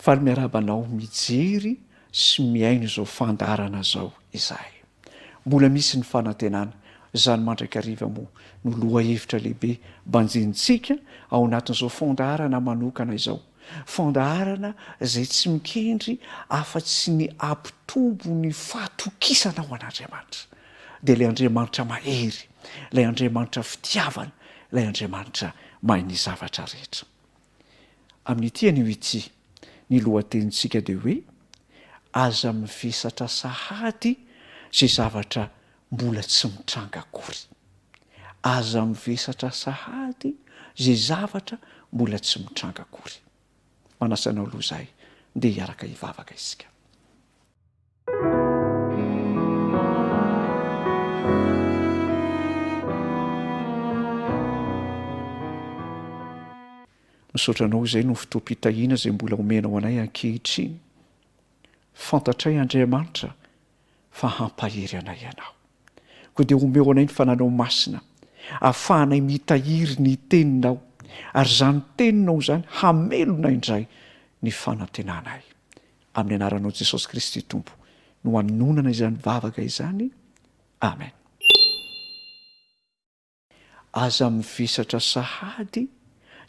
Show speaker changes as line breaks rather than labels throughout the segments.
fa ry miarabanao mijery sy miaino izao fandarana zao izahay. Mbola misy ny fanantenana zany mandrakariva moa no loha hevitra lehibe banjentsika ao anatin'izao fandarana manokana izao. Fandarana izay tsy mikendry afa-tsy ny ampitombo ny fahatokisana ao an'Andriamanitra. Dia ilay Andriamanitra mahery, ilay Andriamanitra fitiavana, ilay Andriamanitra mahay ny zavatra rehetra. Amin'ity anio ity ny lohatenintsika dia hoe aza mivesatra sahady zay zavatra mbola tsy mitranga akory. Aza mivesatra sahady zay zavatra mbola tsy mitranga akory. Manasanao aloha izahay dia hiaraka hivavaka isika. Misaotranao izay no fotoam-pitahiana izay mbola omenao anay ankehitriny. Fantatray Andriamanitra fa hampahery anay ianao. Koa dia omeo anay ny fananao masina, ahafahanay mitahiry ny teninao, ary izany teninao izany hamelona indray ny fanantenanay. Amin'ny anaranao Jesosy Kristy Tompo no hanonana izany vavaka izany. Amen. Aza mivesatra sahady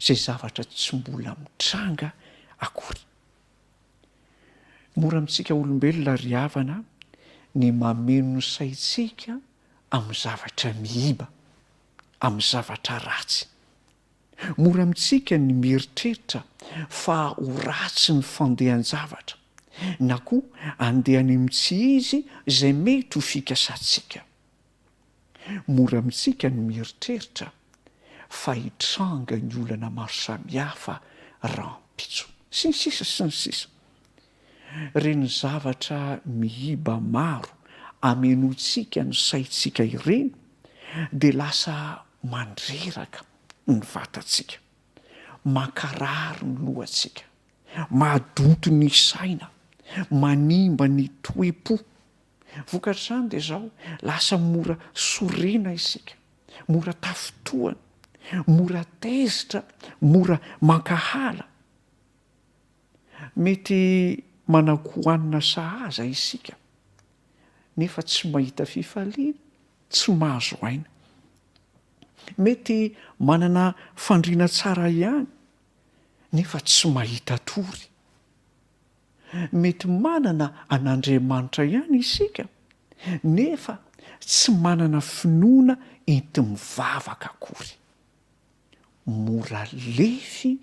zay zavatra tsy mbola mitranga akory. Mora amintsika olombelona ry havana ny mameno ny saintsika amin'ny zavatra mihiba, amin'ny zavatra ratsy. Mora amintsika ny mieritreritra fa ho ratsy ny fandehan-javatra, na koa andehany amin'ny izy izay mety ho fikasantsika. Mora amintsika ny mieritreritra fa hitranga ny olana maro samihafa rampitso, sy ny sisa sy ny sisa. Reny zavatra mihiba maro amenotsika ny saintsika ireny dia lasa mandreraka ny vatantsika, mankarary ny lohantsika, mahadonto ny saina, manimba ny toe-po. Vokatr'izany dia izao lasa mora sorena isika, mora tafotoana, mora tezitra, mora mankahala. Mety manakoanina sahaza isika nefa tsy mahita fifaliana, tsy mahazo aina. Mety manana fandriana tsara ihany nefa tsy mahita tory. Mety manana an'Andriamanitra ihany isika nefa tsy manana finoana enti mivavaka akory. Mora lefy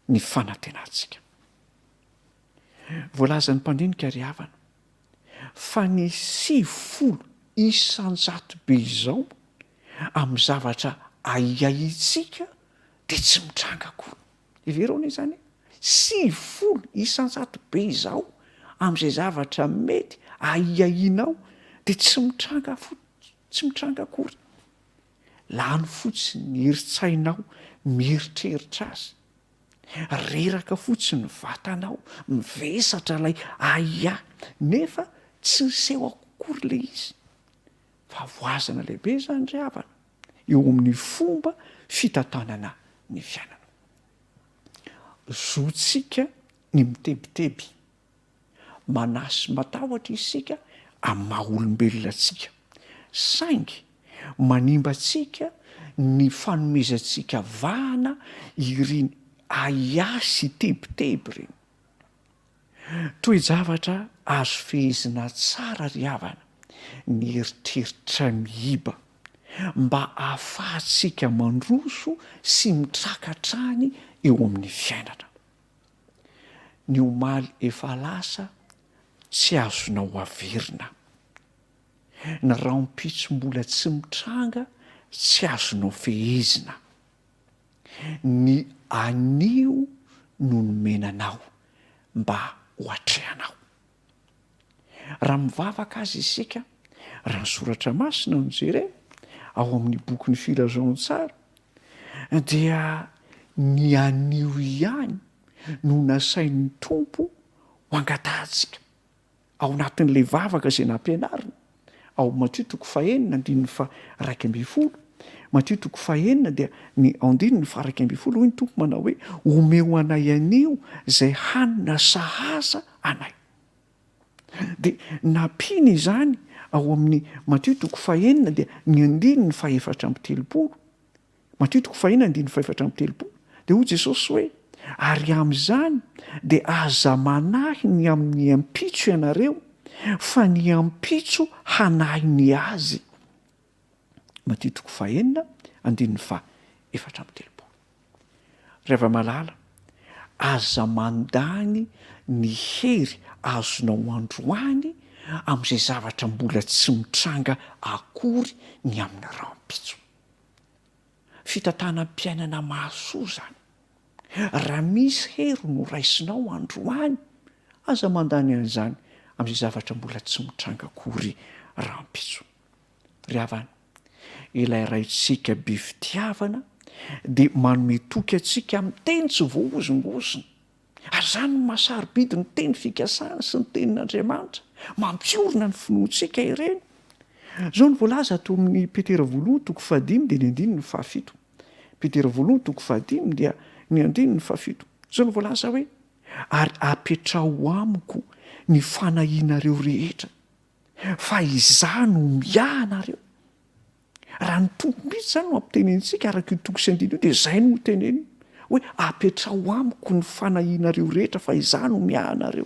ny fanantenantsika. Voalazan'ny mpandinika ry havana fa ny 70 isan-jato be izao amin'ny zavatra aiaitsika dia tsy mitranga akory. Everony izany 70 isan-jato be izao amin'izay zavatra mety aiainao dia tsy mitranga akory. Lany fotsiny ny heritsainao mieritreritra azy, reraka fotsiny ny vatanao mivesatra ilay aia nefa tsy niseho akory ilay izy. Fa voazana lehibe izany ry havana eo amin'ny fomba fitantanana ny fiainana. Zotsika ny mitebiteby, manasy matahotra isika amin'ny maha olombelona tsika, saingy manimba antsika ny fanomezantsika vahana ireny aiasy tebiteby ireny. Toe-javatra azo fehezina tsara ry havana ny eritreritra mihiba mba ahafahantsika mandroso sy mitrakatrany eo amin'ny fiainana. Ny omaly efa lasa tsy azonao averina, ny raompitso mbola tsy mitranga tsy azonao fehezina, ny anio no nomenanao mba ho atrehanao. Raha mivavaka azy isika, raha ny soratra masina no jerena ao amin'ny boky ny filazao-tsara, dia ny anio ihany no nasain'ny Tompo ho angatahantsika ao anatin'ilay vavaka izay nampianarina ao Matio 9:1-12, Matio 9:1 dia ny 1:12 hoy ny Tompo manao hoe omeo anay anio izay hanina sahaza anay. Dia nampiana izany ao amin'ny Matio 9:1 dia ny 1:4-13, Matio 9:1-4-13 dia hoy Jesosy hoe ary amin'izany dia aza manahy ny amin'ny ampitso ianareo fa ny ampitso hanahy ny azy. Matio 9:1-4-13. Rehefa malala, aza mandany ny hery azonao androany amin'izay zavatra mbola tsy mitranga akory ny amin'ny raompitso. Fitantanam-piainana mahasoa zany. Raha misy hery no raisinao androany, aza mandany an'izany amin'izay zavatra mbola tsy mitranga akory raompitso. Ry havana, ilay raintsika be fitiavana dia manome toky antsika amin'ny teny tsy voahozongozona. Ary zany no mahasarobidy ny teny fikasana sy ny tenin'Andriamanitra, mampiorina ny finoantsika ireny. Zao ny voalaza ato amin'ny Petera 2:5 dia ny 5. Petera 2:5 dia ny 5. Zao ny voalaza hoe ary apetrao amiko ny fanahinareo rehetra, fa izah no miahanareo. Raha ny Tompo mihitsy zany no ampitenentsika araka io toko sy andino io dia izay no teneny hoe apetrao amiko ny fanahinareo rehetra, fa izah no miahanareo.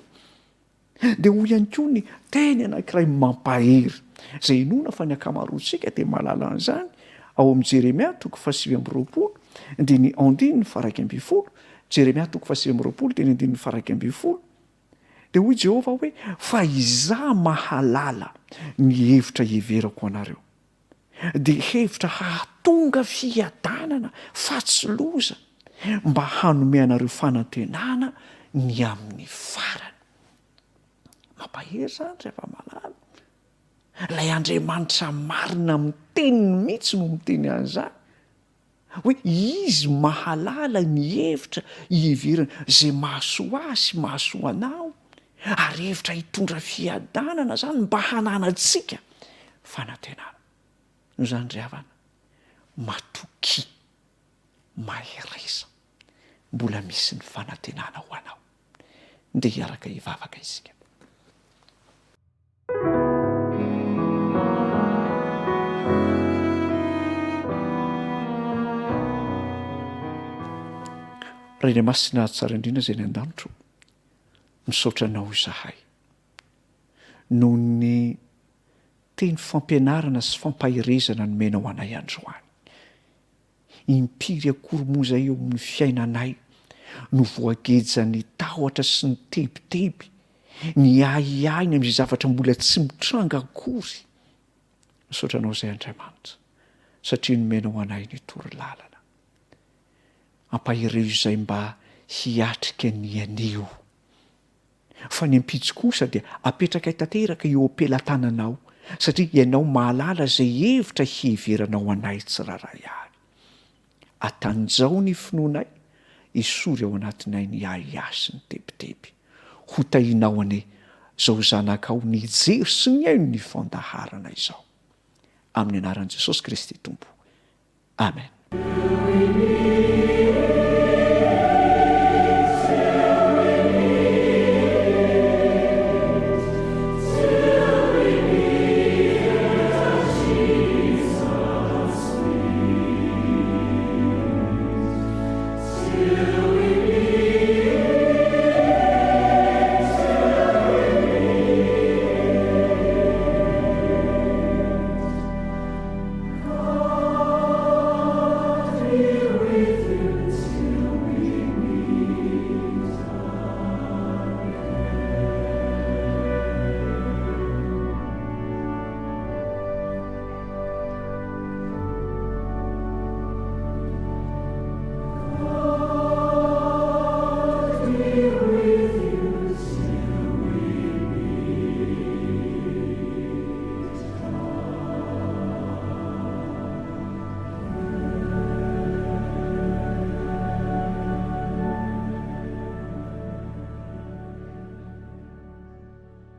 Dia hoy ihany koa ny teny anankiray mampahery izay inona fa ny ankamaroantsika dia mahalala an'izany ao amin'ny Jeremia 9:20 dia ny 1:12, Jeremia 9:20 dia ny 1:12. Dia hoy Jehova hoe fa izah mahalala ny hevitra heverako anareo, dia hevitra hahatonga fiadanana fa tsy loza, mba hanome anareo fanantenana ny amin'ny farany. Mampahery zany rehefa malala. Lay Andriamanitra marina amin'ny teniny mihitsy no miteny an'izany hoe izy mahalala ny hevitra hiheverana izay mahasoa azy sy mahasoa anao, ary hevitra hitondra fiadanana zany mba hananantsika fanantenana. No zany ry havana, matoki, mahereza, mbola misy ny fanantenana ho anao. Ndeha hiaraka hivavaka isika. Raina masina tsara indrindra izay ny an-danitro, misaotra anao izahay noho ny teny fampianarana sy fampaherezana nomenao anay androany. Impiry akory moa izay eo amin'ny fiainanay no voagejany tahotra sy ny tebiteby, ny ahiahina amin'izay zavatra mbola tsy mitranga akory. Misaotra anao izay Andriamanitra, satria nomenao anay ny torolalana. Ampahereo izay mba hiatrika ny anio. Fa ny ampitso kosa dia apetraka tanteraka eo am-pelantananao, satria ianao mahalala izay hevitra hiheveranao anay tsiraray avy. Atanjao ny finoanay, isory ao anatinay ny ahiasy ny tebiteby. Ho tahinao ane zao zanakao ny jery sy ny aino ny fandaharana izao. Amin'ny anaran'i Jesosy Kristy Tompo. Amen.